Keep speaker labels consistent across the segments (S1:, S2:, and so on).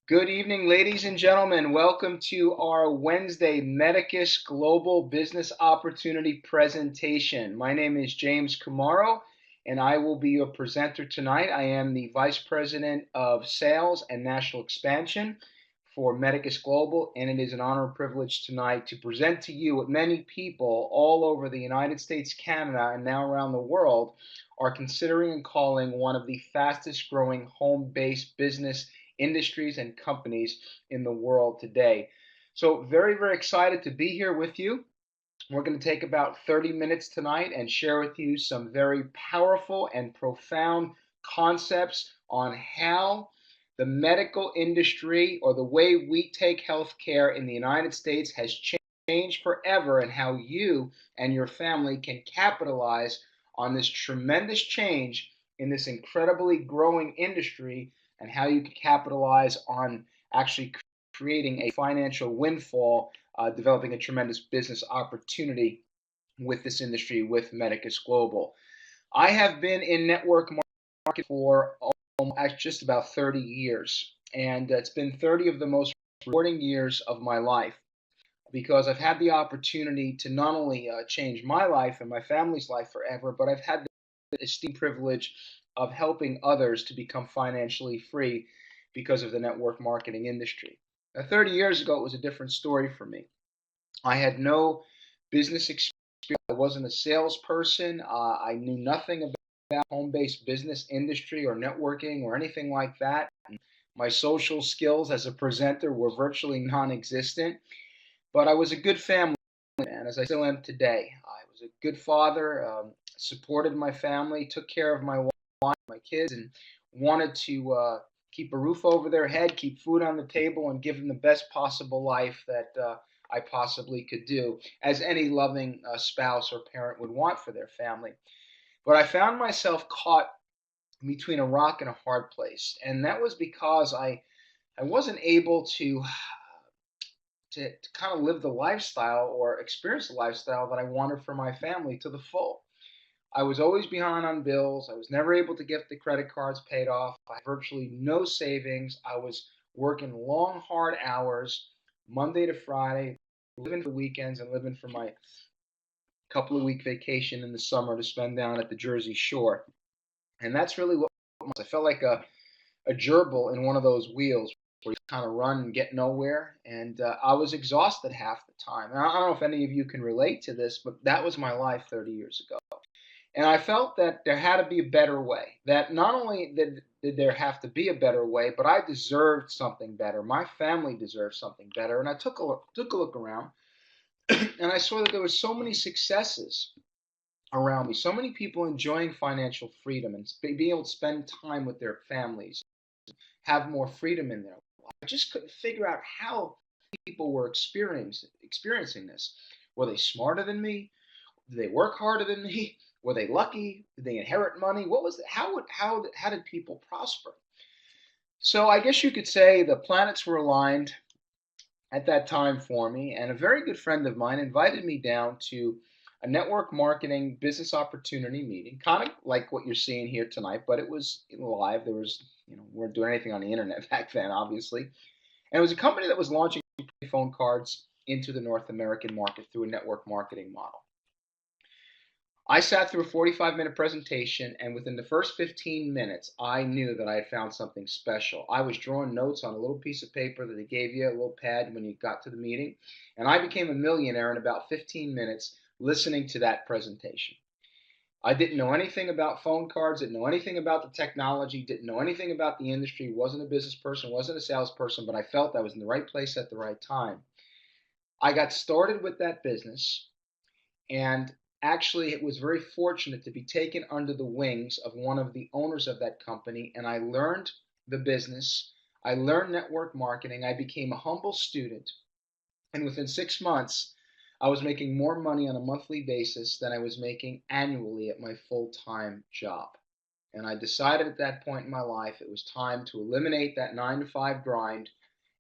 S1: Good evening, ladies and gentlemen. Welcome to our Wednesday Medicus Global Business Opportunity presentation. My name is James Camaro, and I will be your presenter tonight. I am the Vice President of Sales and National Expansion for Medicus Global, and it is an honor and privilege tonight to present to you what many people all over the United States, Canada, and now around the world are considering and calling one of the fastest growing home-based business industries and companies in the world today. So very, very excited to be here with you. We're going to take about 30 minutes tonight and share with you some very powerful and profound concepts on how the medical industry or the way we take healthcare in the United States has changed forever and how you and your family can capitalize on this tremendous change in this incredibly growing industry and how you can capitalize on actually creating a financial windfall, developing a tremendous business opportunity with this industry with Medicus Global. I have been in network marketing for just about 30 years, and it's been 30 of the most rewarding years of my life because I've had the opportunity to not only change my life and my family's life forever, but I've had the esteemed privilege of helping others to become financially free because of the network marketing industry. Now, 30 years ago, it was a different story for me. I had no business experience. I wasn't a salesperson. I knew nothing about home-based business industry or networking or anything like that. My social skills as a presenter were virtually non-existent. But I was a good family man, as I still am today. I was a good father, supported my family, took care of my wife, my kids, and wanted to keep a roof over their head, keep food on the table, and give them the best possible life that I possibly could do, as any loving spouse or parent would want for their family. But I found myself caught between a rock and a hard place, and that was because I wasn't able to kind of live the lifestyle or experience the lifestyle that I wanted for my family to the full. I was always behind on bills. I was never able to get the credit cards paid off. I had virtually no savings. I was working long, hard hours, Monday to Friday, living for weekends and living for my couple of week vacation in the summer to spend down at the Jersey Shore. And that's really what I felt like a gerbil in one of those wheels where you kind of run and get nowhere. And I was exhausted half the time. And I don't know if any of you can relate to this, but that was my life 30 years ago. And I felt that there had to be a better way. That not only did there have to be a better way, but I deserved something better. My family deserved something better. And I took a look around, and I saw that there were so many successes around me, so many people enjoying financial freedom and being able to spend time with their families, have more freedom in their life. I just couldn't figure out how people were experiencing this. Were they smarter than me? Did they work harder than me? Were they lucky? Did they inherit money? What was it? How did people prosper? So I guess you could say the planets were aligned at that time for me, and a very good friend of mine invited me down to a network marketing business opportunity meeting, kind of like what you're seeing here tonight, but it was live. There was, we weren't doing anything on the internet back then, obviously. And it was a company that was launching phone cards into the North American market through a network marketing model. I sat through a 45-minute presentation, and within the first 15 minutes, I knew that I had found something special. I was drawing notes on a little piece of paper that they gave you, a little pad when you got to the meeting, and I became a millionaire in about 15 minutes listening to that presentation. I didn't know anything about phone cards, didn't know anything about the technology, didn't know anything about the industry, wasn't a business person, wasn't a salesperson, but I felt I was in the right place at the right time. I got started with that business, and actually it was very fortunate to be taken under the wings of one of the owners of that company, and I learned the business. I learned network marketing. I became a humble student, and within 6 months I was making more money on a monthly basis than I was making annually at my full-time job. And I decided at that point in my life it was time to eliminate that 9 to 5 grind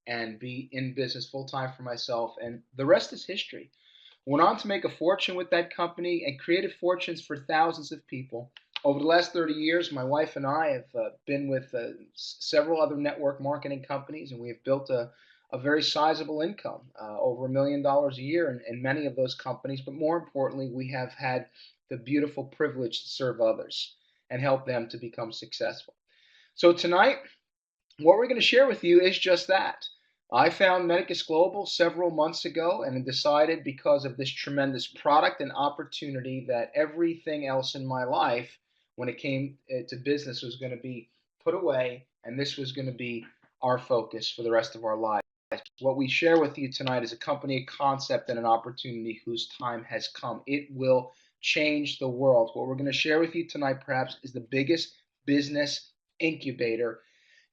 S1: and be in business full-time for myself, and the rest is history. Went on to make a fortune with that company and created fortunes for thousands of people Over the last 30 years, my wife and I have been with several other network marketing companies, and we have built a very sizable income, over $1 million a year in many of those companies. But more importantly, we have had the beautiful privilege to serve others and help them to become successful. So tonight, what we're going to share with you is just that. I found Medicus Global several months ago and decided, because of this tremendous product and opportunity, that everything else in my life, when it came to business, was going to be put away, and this was going to be our focus for the rest of our lives. What we share with you tonight is a company, a concept, and an opportunity whose time has come. It will change the world. What we're going to share with you tonight, perhaps, is the biggest business incubator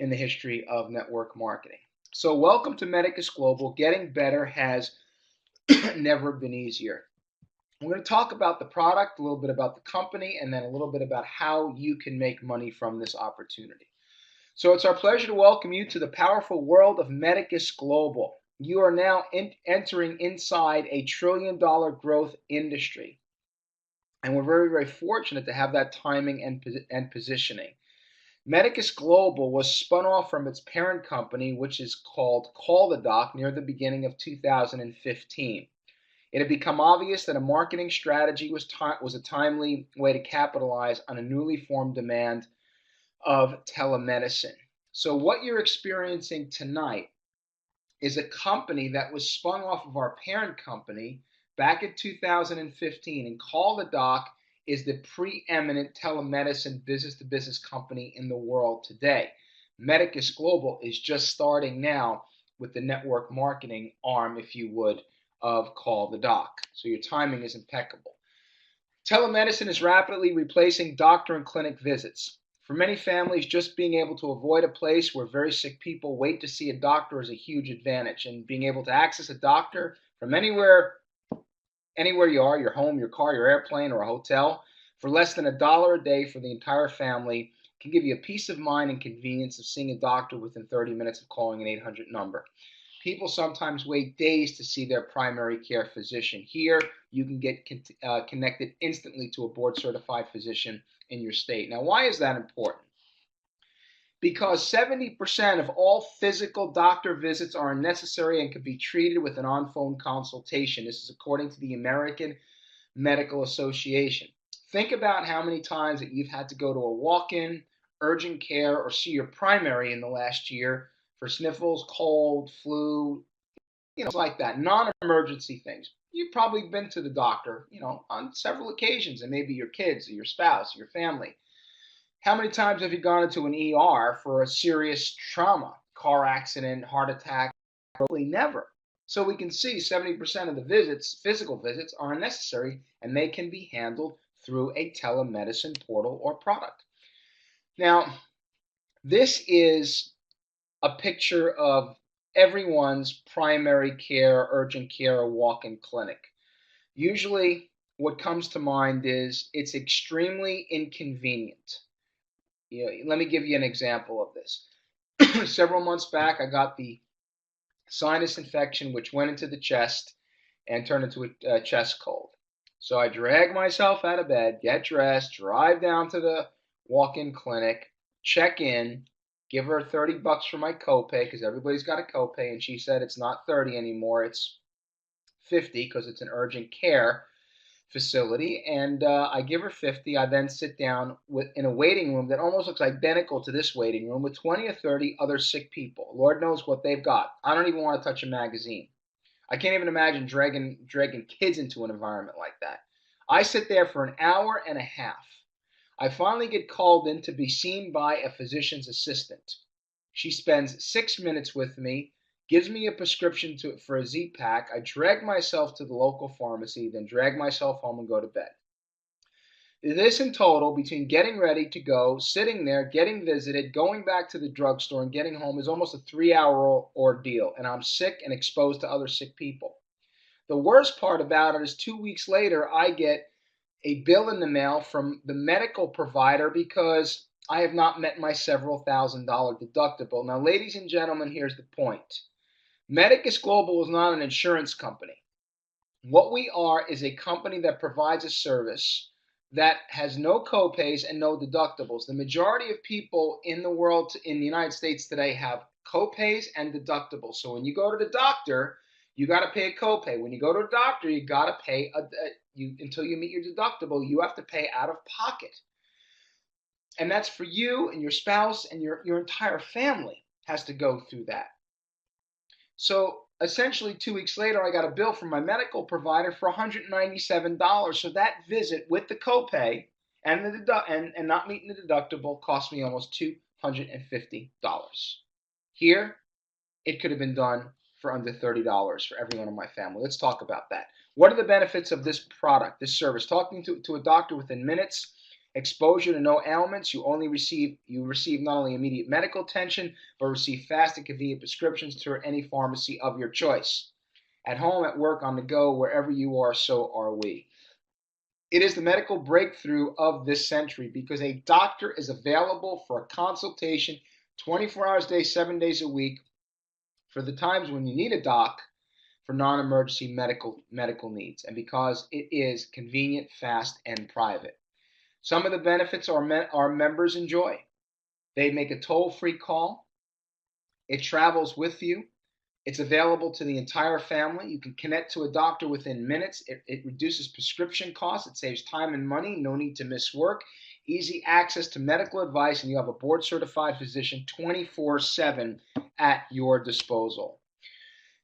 S1: in the history of network marketing. So welcome to Medicus Global. Getting better has never been easier. We're going to talk about the product, a little bit about the company, and then a little bit about how you can make money from this opportunity. So it's our pleasure to welcome you to the powerful world of Medicus Global. You are now entering inside a $1 trillion growth industry. And we're very, very fortunate to have that timing and positioning. Medicus Global was spun off from its parent company, which is called Call the Doc, near the beginning of 2015. It had become obvious that a marketing strategy was a timely way to capitalize on a newly formed demand of telemedicine. So what you're experiencing tonight is a company that was spun off of our parent company back in 2015, and Call the Doc is the preeminent telemedicine business-to-business company in the world today. Medicus Global is just starting now with the network marketing arm, if you would, of Call the Doc. So your timing is impeccable. Telemedicine is rapidly replacing doctor and clinic visits. For many families, just being able to avoid a place where very sick people wait to see a doctor is a huge advantage. And being able to access a doctor from anywhere you are, your home, your car, your airplane, or a hotel, for less than $1 a day for the entire family can give you a peace of mind and convenience of seeing a doctor within 30 minutes of calling an 800 number. People sometimes wait days to see their primary care physician. Here, you can get connected instantly to a board-certified physician in your state. Now, why is that important? Because 70% of all physical doctor visits are unnecessary and can be treated with an on-phone consultation. This is according to the American Medical Association. Think about how many times that you've had to go to a walk-in, urgent care, or see your primary in the last year for sniffles, cold, flu, like that, non-emergency things. You've probably been to the doctor, on several occasions, and maybe your kids or your spouse, or your family. How many times have you gone into an ER for a serious trauma, car accident, heart attack? Probably never. So we can see 70% of the visits, physical visits, are unnecessary, and they can be handled through a telemedicine portal or product. Now, this is a picture of everyone's primary care, urgent care, or walk-in clinic. Usually, what comes to mind is it's extremely inconvenient. Let me give you an example of this. Several months back, I got the sinus infection, which went into the chest and turned into a chest cold. So I drag myself out of bed, get dressed, drive down to the walk-in clinic, check in, give her $30 for my copay, because everybody's got a copay, and she said it's not 30 anymore, it's 50, because it's an urgent care facility, and I give her 50. I then sit down in a waiting room that almost looks identical to this waiting room with 20 or 30 other sick people. Lord knows what they've got. I don't even want to touch a magazine. I can't even imagine dragging kids into an environment like that. I sit there for an hour and a half. I finally get called in to be seen by a physician's assistant. She spends 6 minutes with me, gives me a prescription for a Z-Pack. I drag myself to the local pharmacy, then drag myself home and go to bed. This in total, between getting ready to go, sitting there, getting visited, going back to the drugstore, and getting home, is almost a 3-hour ordeal, and I'm sick and exposed to other sick people. The worst part about it is 2 weeks later, I get a bill in the mail from the medical provider because I have not met my several $1,000 deductible. Now, ladies and gentlemen, here's the point. Medicus Global is not an insurance company. What we are is a company that provides a service that has no copays and no deductibles. The majority of people in the world, in the United States today, have copays and deductibles. So when you go to the doctor, you got to pay a copay. When you go to a doctor, you got to pay until you meet your deductible. You have to pay out of pocket, and that's for you and your spouse, and your entire family has to go through that. So essentially 2 weeks later, I got a bill from my medical provider for $197. So that visit with the copay and and not meeting the deductible cost me almost $250. Here, it could have been done for under $30 for everyone in my family. Let's talk about that. What are the benefits of this product, this service? Talking to a doctor within minutes, exposure to no ailments. You receive not only immediate medical attention, but receive fast and convenient prescriptions through any pharmacy of your choice. At home, at work, on the go, wherever you are, so are we. It is the medical breakthrough of this century because a doctor is available for a consultation 24 hours a day, 7 days a week for the times when you need a doc for non-emergency medical needs, and because it is convenient, fast, and private. Some of the benefits our members enjoy. They make a toll-free call. It travels with you. It's available to the entire family. You can connect to a doctor within minutes. It reduces prescription costs. It saves time and money. No need to miss work. Easy access to medical advice, and you have a board-certified physician 24/7 at your disposal.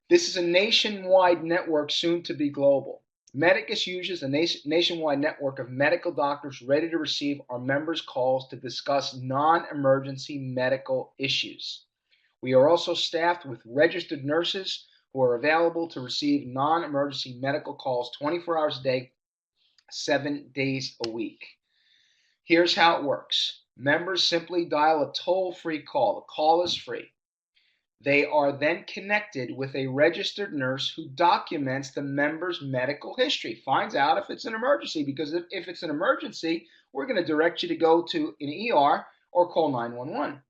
S1: This is a nationwide network, soon to be global. Medicus uses a nationwide network of medical doctors ready to receive our members' calls to discuss non-emergency medical issues. We are also staffed with registered nurses who are available to receive non-emergency medical calls 24 hours a day, 7 days a week. Here's how it works. Members simply dial a toll-free call. The call is free. They are then connected with a registered nurse who documents the member's medical history, finds out if it's an emergency, because if it's an emergency, we're going to direct you to go to an ER or call 911.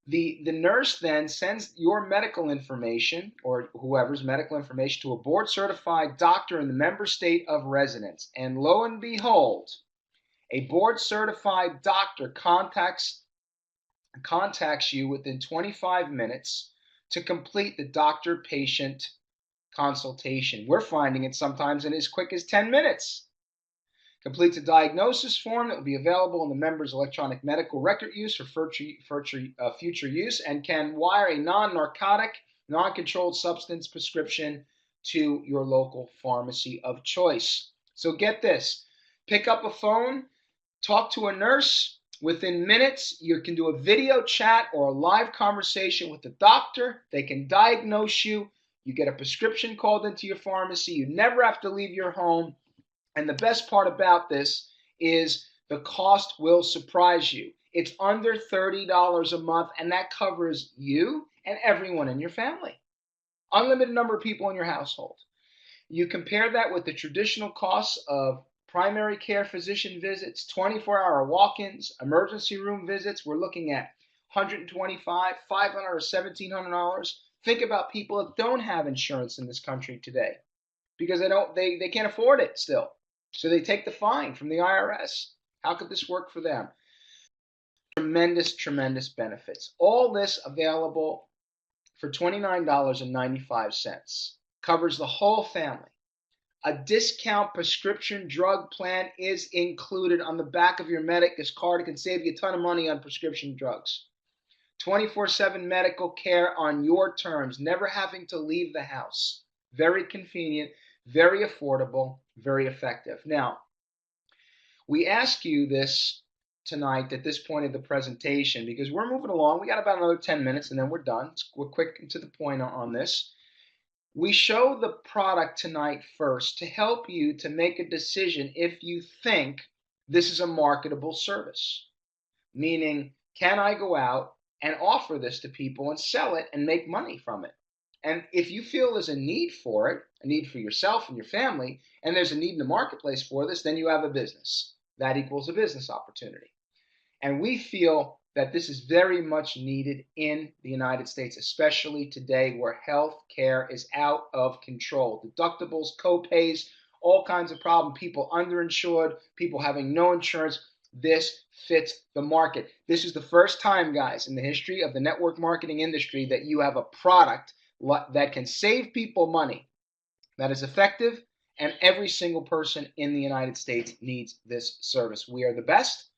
S1: The nurse then sends your medical information, or whoever's medical information, to a board-certified doctor in the member state of residence. And lo and behold, a board-certified doctor contacts you within 25 minutes to complete the doctor-patient consultation. We're finding it sometimes in as quick as 10 minutes. Completes a diagnosis form that will be available in the member's electronic medical record use for future use, and can wire a non-narcotic, non-controlled substance prescription to your local pharmacy of choice. So get this. Pick up a phone, talk to a nurse. Within minutes, you can do a video chat or a live conversation with the doctor. They can diagnose you. You get a prescription called into your pharmacy. You never have to leave your home. And the best part about this is the cost will surprise you. It's under $30 a month, and that covers you and everyone in your family. Unlimited number of people in your household. You compare that with the traditional costs of primary care physician visits, 24-hour walk-ins, emergency room visits. We're looking at $125, $500, or $1,700. Think about people that don't have insurance in this country today because they can't afford it still. So they take the fine from the IRS. How could this work for them? Tremendous, tremendous benefits. All this available for $29.95. Covers the whole family. A discount prescription drug plan is included on the back of your Medicus card. It can save you a ton of money on prescription drugs. 24/7 medical care on your terms, never having to leave the house. Very convenient, very affordable, very effective. Now, we ask you this tonight at this point of the presentation because we're moving along. We got about another 10 minutes and then we're done. We're quick and to the point on this. We show the product tonight first to help you to make a decision if you think this is a marketable service. Meaning, can I go out and offer this to people and sell it and make money from it? And if you feel there's a need for it, a need for yourself and your family, and there's a need in the marketplace for this, then you have a business. That equals a business opportunity. And we feel that this is very much needed in the United States, especially today where health care is out of control. Deductibles, co-pays all kinds of problems, people underinsured, people having no insurance. This fits the market. This is the first time, guys, in the history of the network marketing industry that you have a product that can save people money, that is effective, and every single person in the United States needs this service. We are the best,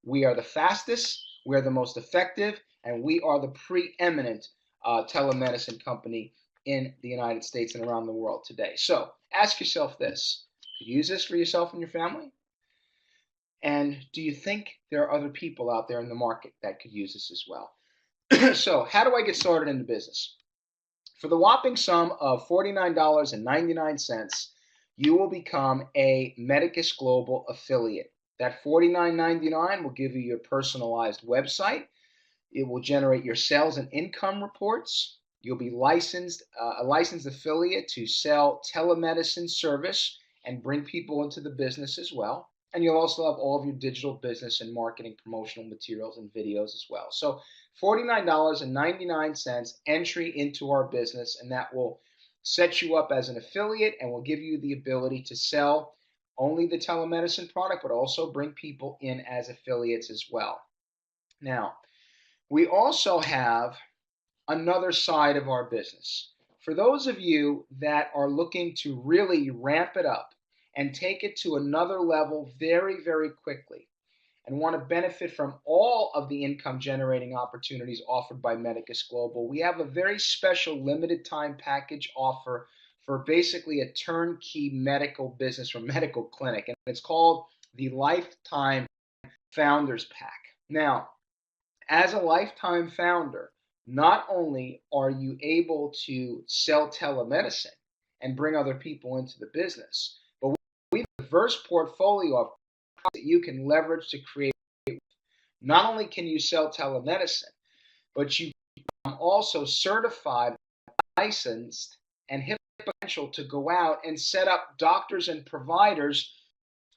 S1: we are the fastest, we are the most effective, and we are the preeminent telemedicine company in the United States and around the world today. So ask yourself this: could you use this for yourself and your family? And do you think there are other people out there in the market that could use this as well? So how do I get started in the business? For the whopping sum of $49.99, you will become a Medicus Global affiliate. That $49.99 will give you your personalized website. It will generate your sales and income reports. You'll be licensed, a licensed affiliate to sell telemedicine service and bring people into the business as well. And you'll also have all of your digital business and marketing promotional materials and videos as well. So $49.99 entry into our business, and that will set you up as an affiliate and will give you the ability to sell only the telemedicine product, but also bring people in as affiliates as well. Now, we also have another side of our business. For those of you that are looking to really ramp it up and take it to another level very, very quickly, and want to benefit from all of the income generating opportunities offered by Medicus Global, we have a very special limited time package offer for basically a turnkey medical business or medical clinic, and it's called the Lifetime Founders Pack. Now, as a lifetime founder, not only are you able to sell telemedicine and bring other people into the business, but we have a diverse portfolio of products that you can leverage to create. Not only can you sell telemedicine, but you are also certified, licensed, and HIPAA potential to go out and set up doctors and providers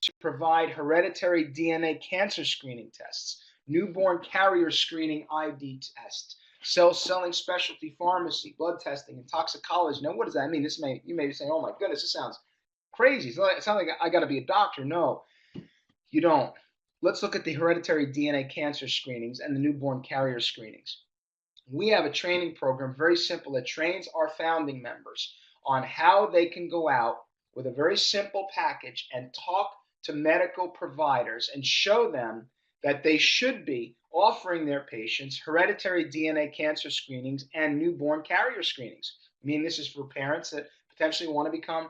S1: to provide hereditary DNA cancer screening tests, newborn carrier screening ID tests, selling specialty pharmacy, blood testing, and toxicology. Now, what does that mean? You may be saying, oh my goodness, this sounds crazy. It sounds like I got to be a doctor. No, you don't. Let's look at the hereditary DNA cancer screenings and the newborn carrier screenings. We have a training program, very simple, that trains our founding members on how they can go out with a very simple package and talk to medical providers and show them that they should be offering their patients hereditary DNA cancer screenings and newborn carrier screenings. I mean, this is for parents that potentially want to become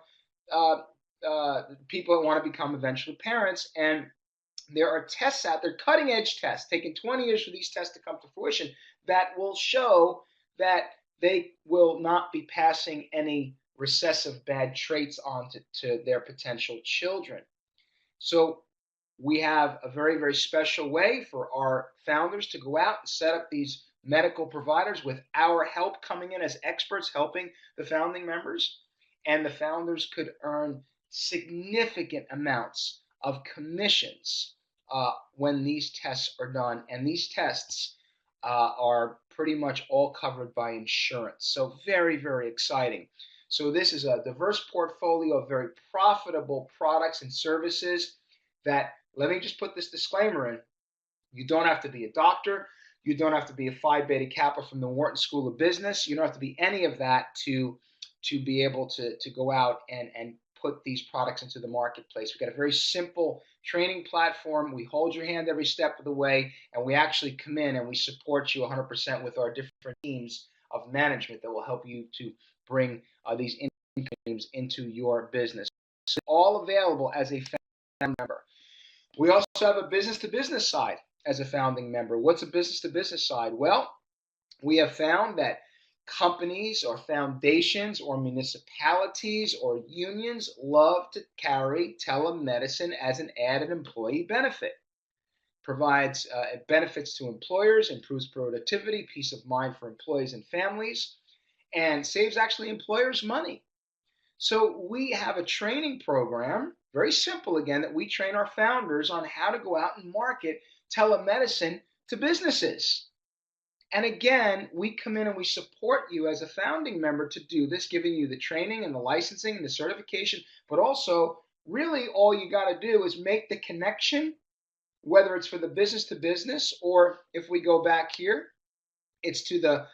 S1: people that want to become eventually parents, and there are tests out there, cutting edge tests, taking 20 years for these tests to come to fruition, that will show that they will not be passing any recessive bad traits on to their potential children. So we have a very, very special way for our founders to go out and set up these medical providers with our help, coming in as experts helping the founding members. And the founders could earn significant amounts of commissions when these tests are done. And these tests are pretty much all covered by insurance. So very, very exciting. So this is a diverse portfolio of very profitable products and services that, let me just put this disclaimer in, you don't have to be a doctor, you don't have to be a Phi Beta Kappa from the Wharton School of Business, you don't have to be any of that to be able to go out and put these products into the marketplace. We've got a very simple training platform. We hold your hand every step of the way, and we actually come in and we support you 100% with our different teams of management that will help you to bring these income streams into your business. So all available as a founding member. We also have a business-to-business side as a founding member. What's a business-to-business side? Well, we have found that companies or foundations or municipalities or unions love to carry telemedicine as an added employee benefit. Provides benefits to employers, improves productivity, peace of mind for employees and families, and saves actually employers money. So we have a training program, very simple again, that we train our founders on how to go out and market telemedicine to businesses. And again, we come in and we support you as a founding member to do this, giving you the training and the licensing and the certification, but also really all you got to do is make the connection, whether it's for the business to business, or if we go back here, it's to the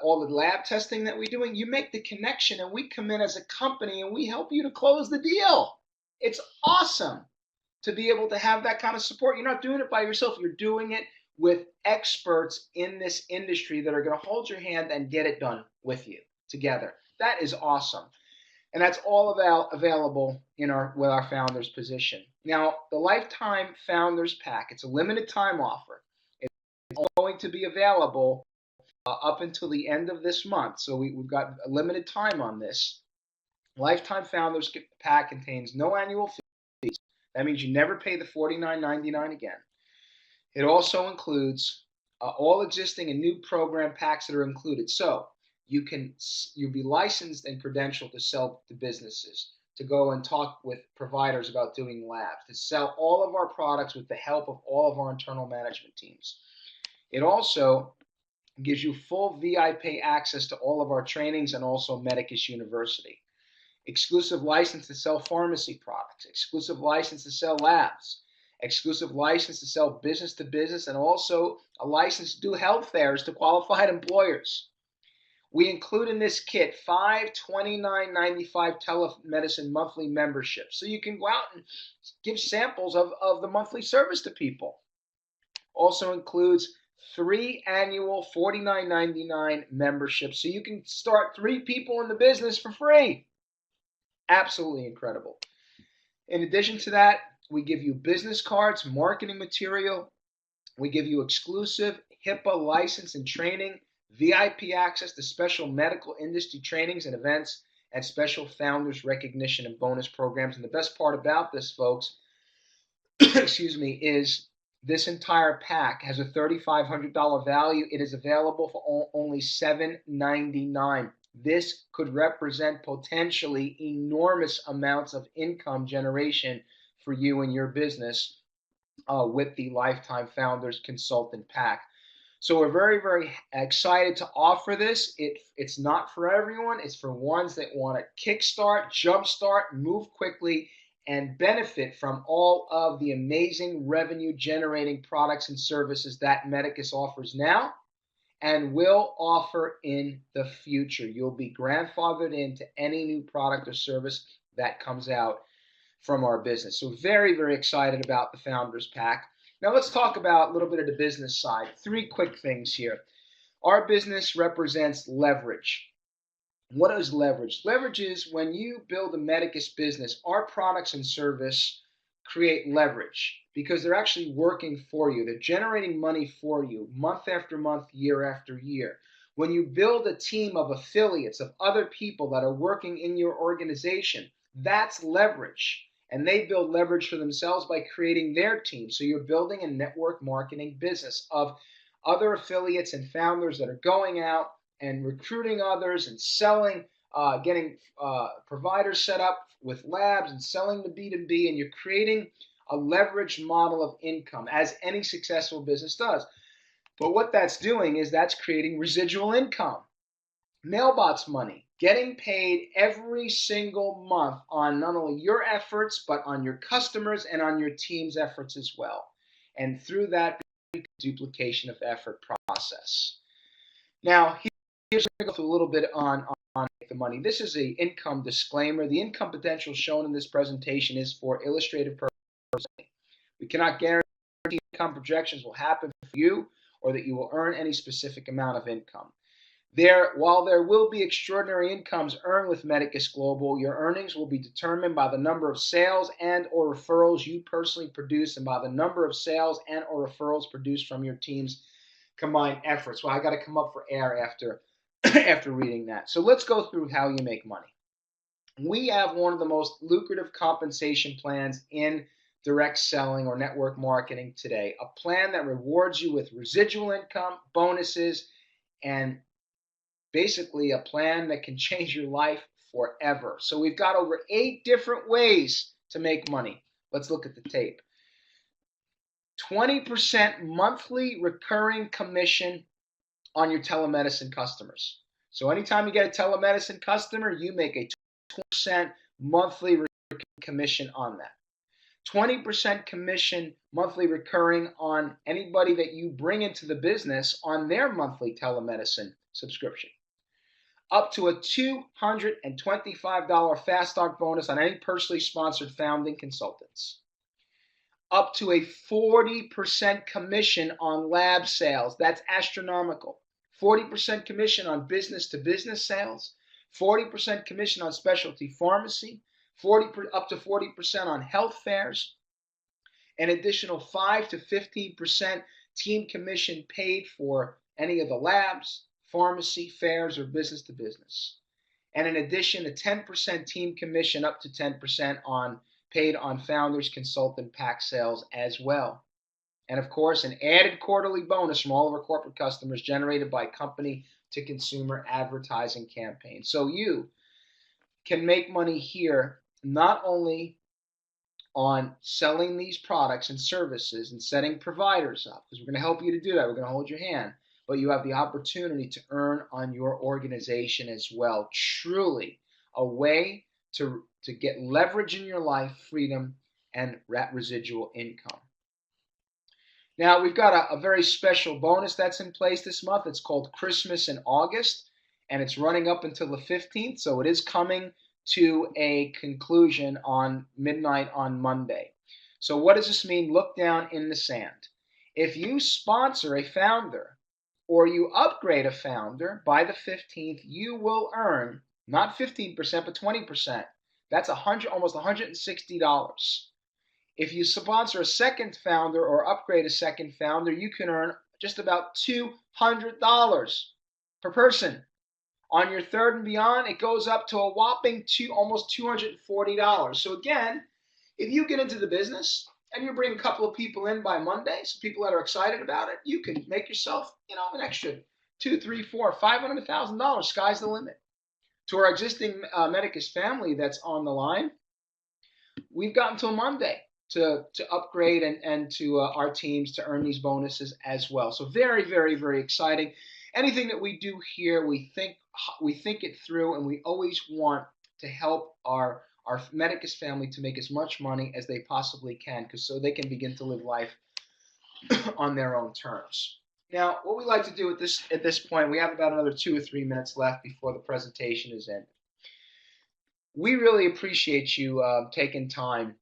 S1: all the lab testing that we're doing. You make the connection, and we come in as a company and we help you to close the deal. It's awesome to be able to have that kind of support. You're not doing it by yourself. You're doing it with experts in this industry that are going to hold your hand and get it done with you together. That is awesome. And that's all available in with our founders position. Now, the Lifetime Founders Pack, it's a limited time offer. It's going to be available up until the end of this month. So we've got a limited time on this. Lifetime Founders Pack contains no annual fees. That means you never pay the $49.99 again. It also includes all existing and new program packs that are included. So you'll be licensed and credentialed to sell to businesses, to go and talk with providers about doing labs, to sell all of our products with the help of all of our internal management teams. It also gives you full VIP access to all of our trainings and also Medicus University. Exclusive license to sell pharmacy products, exclusive license to sell labs, exclusive license to sell business to business, and also a license to do health fairs to qualified employers. We include in this kit 5 $29.95 telemedicine monthly memberships. So you can go out and give samples of the monthly service to people. Also includes 3 annual $49.99 memberships. So you can start 3 people in the business for free. Absolutely incredible. In addition to that, we give you business cards, marketing material. We give you exclusive HIPAA license and training, VIP access to special medical industry trainings and events, and special founders recognition and bonus programs. And the best part about this, folks, excuse me, is this entire pack has a $3,500 value. It is available for only $799. This could represent potentially enormous amounts of income generation for you and your business with the Lifetime Founders Consultant Pack. So we're very, very excited to offer this. It's not for everyone. It's for ones that want to kickstart, jumpstart, move quickly, and benefit from all of the amazing revenue-generating products and services that Medicus offers now and will offer in the future. You'll be grandfathered into any new product or service that comes out from our business. So very, very excited about the Founders Pack. Now let's talk about a little bit of the business side. 3 quick things here. Our business represents leverage. What is leverage? Leverage is when you build a Medicus business, our products and service create leverage because they're actually working for you. They're generating money for you month after month, year after year. When you build a team of affiliates, of other people that are working in your organization, that's leverage. And they build leverage for themselves by creating their team. So you're building a network marketing business of other affiliates and founders that are going out and recruiting others and selling, getting providers set up with labs and selling to B2B. And you're creating a leveraged model of income, as any successful business does. But what that's doing is that's creating residual income. Mailbox money, getting paid every single month on not only your efforts, but on your customers and on your team's efforts as well. And through that, duplication of effort process. Now, here's going to go through a little bit on the money. This is an income disclaimer. The income potential shown in this presentation is for illustrative purposes. We cannot guarantee income projections will happen for you or that you will earn any specific amount of income. While there will be extraordinary incomes earned with Medicus Global, your earnings will be determined by the number of sales and or referrals you personally produce and by the number of sales and or referrals produced from your team's combined efforts. Well, I got to come up for air after reading that. So let's go through how you make money. We have one of the most lucrative compensation plans in direct selling or network marketing today, a plan that rewards you with residual income, bonuses, and basically a plan that can change your life forever. So we've got over 8 different ways to make money. Let's look at the tape. 20% monthly recurring commission on your telemedicine customers. So anytime you get a telemedicine customer, you make a 20% monthly commission on that. 20% commission monthly recurring on anybody that you bring into the business on their monthly telemedicine subscription. Up to a $225 fast start bonus on any personally sponsored founding consultants. Up to a 40% commission on lab sales. That's astronomical. 40% commission on business-to-business sales. 40% commission on specialty pharmacy. Up to 40% on health fairs. An additional 5 to 15% team commission paid for any of the labs, pharmacy, fairs, or business-to-business. And in addition, a 10% team commission up to 10% paid on founders, consultant, pack sales as well. And of course, an added quarterly bonus from all of our corporate customers generated by company-to-consumer advertising campaigns. So you can make money here not only on selling these products and services and setting providers up, because we're going to help you to do that. We're going to hold your hand. But you have the opportunity to earn on your organization as well. Truly a way to get leverage in your life, freedom, and residual income. Now, we've got a very special bonus that's in place this month. It's called Christmas in August, and it's running up until the 15th, so it is coming to a conclusion on midnight on Monday. So what does this mean? Look down in the sand. If you sponsor a founder or you upgrade a founder by the 15th, you will earn not 15%, but 20%. That's almost $160. If you sponsor a second founder or upgrade a second founder, you can earn just about $200 per person. On your third and beyond, it goes up to a whopping almost $240. So again, if you get into the business and you bring a couple of people in by Monday, some people that are excited about it, you can make yourself, an extra $200,000, $300,000, $400,000, $500,000. Sky's the limit. To our existing Medicus family that's on the line, we've gotten till Monday to upgrade and to our teams to earn these bonuses as well. So very, very, very exciting. Anything that we do here, we think it through, and we always want to help our Medicus family to make as much money as they possibly can, so they can begin to live life on their own terms. Now, what we like to do at this point, we have about another 2 or 3 minutes left before the presentation is ended. We really appreciate you taking time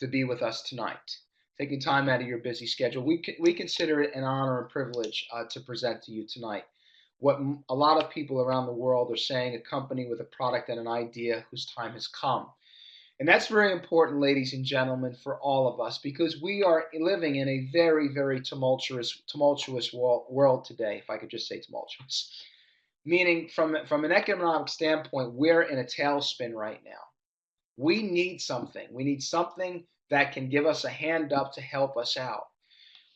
S1: to be with us tonight, taking time out of your busy schedule. We consider it an honor and privilege to present to you tonight what a lot of people around the world are saying, a company with a product and an idea whose time has come. And that's very important, ladies and gentlemen, for all of us, because we are living in a very, very tumultuous world today, if I could just say tumultuous. Meaning, from an economic standpoint, we're in a tailspin right now. We need something. We need something that can give us a hand up to help us out.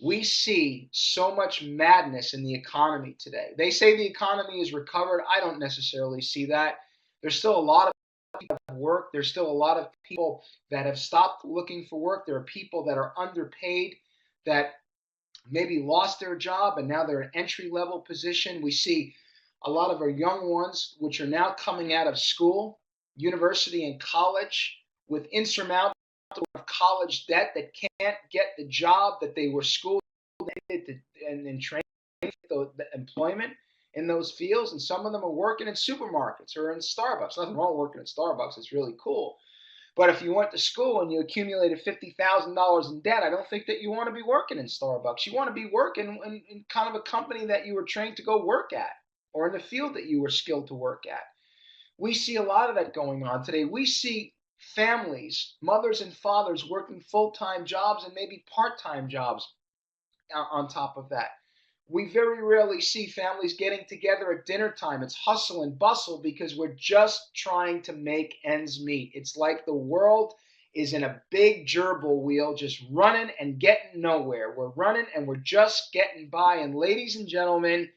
S1: We see so much madness in the economy today. They say the economy is recovered. I don't necessarily see that. There's still a lot of people that have work. There's still a lot of people that have stopped looking for work. There are people that are underpaid, that maybe lost their job and now they're in an entry-level position. We see a lot of our young ones, which are now coming out of school, university and college, with insurmountable college debt, that can't get the job that they were schooled and trained for the employment in those fields. And some of them are working in supermarkets or in Starbucks. Nothing wrong with working at Starbucks. It's really cool. But if you went to school and you accumulated $50,000 in debt, I don't think that you want to be working in Starbucks. You want to be working in kind of a company that you were trained to go work at, or in the field that you were skilled to work at. We see a lot of that going on today. We see families, mothers and fathers, working full-time jobs and maybe part-time jobs on top of that. We very rarely see families getting together at dinner time. It's hustle and bustle because we're just trying to make ends meet. It's like the world is in a big gerbil wheel, just running and getting nowhere. We're running and we're just getting by. And ladies and gentlemen,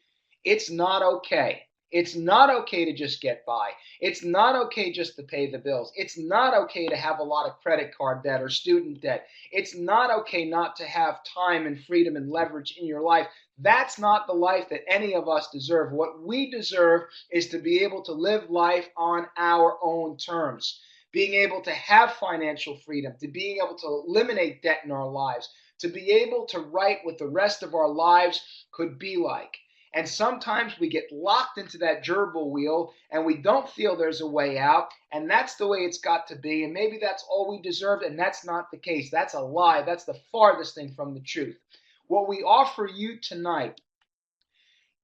S1: it's not okay. It's not okay to just get by. It's not okay just to pay the bills. It's not okay to have a lot of credit card debt or student debt. It's not okay not to have time and freedom and leverage in your life. That's not the life that any of us deserve. What we deserve is to be able to live life on our own terms. being able to have financial freedom, to being able to eliminate debt in our lives, to be able to write what the rest of our lives could be like. And sometimes we get locked into that gerbil wheel and we don't feel there's a way out. And that's the way it's got to be. And maybe that's all we deserved. And that's not the case. That's a lie. That's the farthest thing from the truth. What we offer you tonight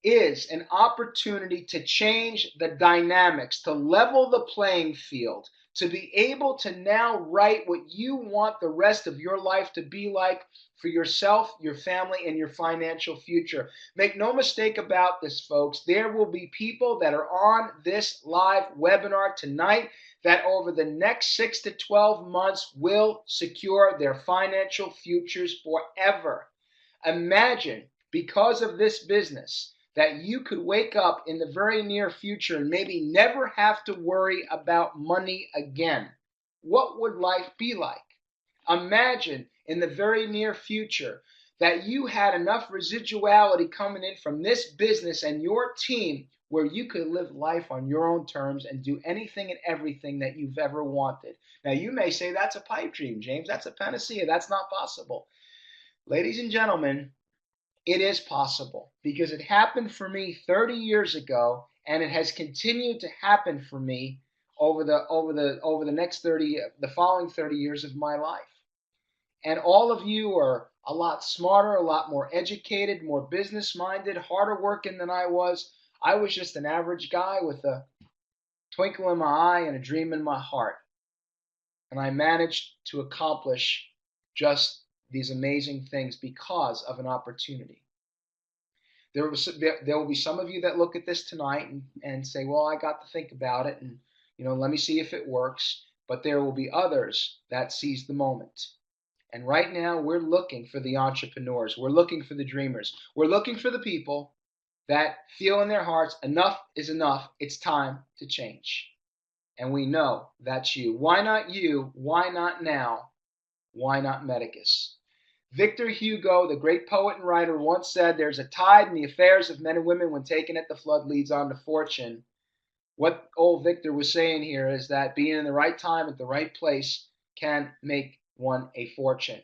S1: is an opportunity to change the dynamics, to level the playing field, to be able to now write what you want the rest of your life to be like for yourself, your family, and your financial future. Make no mistake about this, folks. There will be people that are on this live webinar tonight that over the next 6 to 12 months will secure their financial futures forever. Imagine, because of this business, that you could wake up in the very near future and maybe never have to worry about money again. What would life be like? Imagine in the very near future that you had enough residuality coming in from this business and your team where you could live life on your own terms and do anything and everything that you've ever wanted. Now, you may say that's a pipe dream, James. That's a panacea. That's not possible. Ladies and gentlemen, it is possible because it happened for me 30 years ago, and it has continued to happen for me over the next the following 30 years of my life. And all of you are a lot smarter, a lot more educated, more business-minded, harder working than I was. I was just an average guy with a twinkle in my eye and a dream in my heart. And I managed to accomplish just these amazing things because of an opportunity. There will be some of you that look at this tonight and say, well, I got to think about it and, let me see if it works. But there will be others that seize the moment. And right now we're looking for the entrepreneurs. We're looking for the dreamers. We're looking for the people that feel in their hearts, enough is enough. It's time to change. And we know that's you. Why not you? Why not now? Why not Medicus? Victor Hugo, the great poet and writer, once said, there's a tide in the affairs of men and women when taken at the flood leads on to fortune. What old Victor was saying here is that being in the right time at the right place can make one a fortune.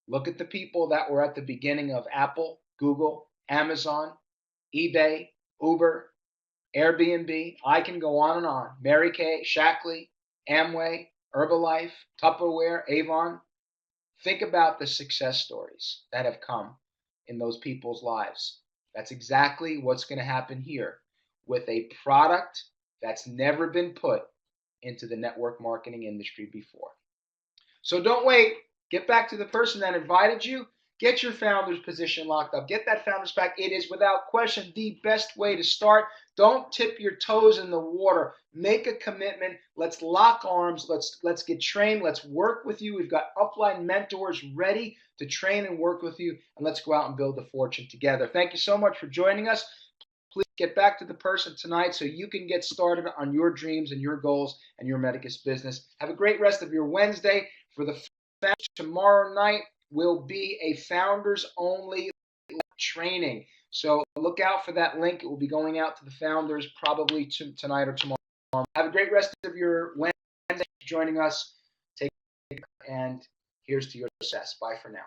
S1: Look at the people that were at the beginning of Apple, Google, Amazon, eBay, Uber, Airbnb. I can go on and on. Mary Kay, Shackley, Amway, Herbalife, Tupperware, Avon. Think about the success stories that have come in those people's lives. That's exactly what's going to happen here with a product that's never been put into the network marketing industry before. So don't wait. Get back to the person that invited you. Get your founder's position locked up. Get that founder's pack. It is without question the best way to start. Don't tip your toes in the water. Make a commitment. Let's lock arms. Let's get trained. Let's work with you. We've got upline mentors ready to train and work with you. And let's go out and build a fortune together. Thank you so much for joining us. Please get back to the person tonight so you can get started on your dreams and your goals and your Medicus business. Have a great rest of your Wednesday. For the tomorrow night will be a founders only training. So look out for that link. It will be going out to the founders probably tonight or tomorrow. Have a great rest of your Wednesday. Thanks for joining us. Take care, and here's to your success. Bye for now.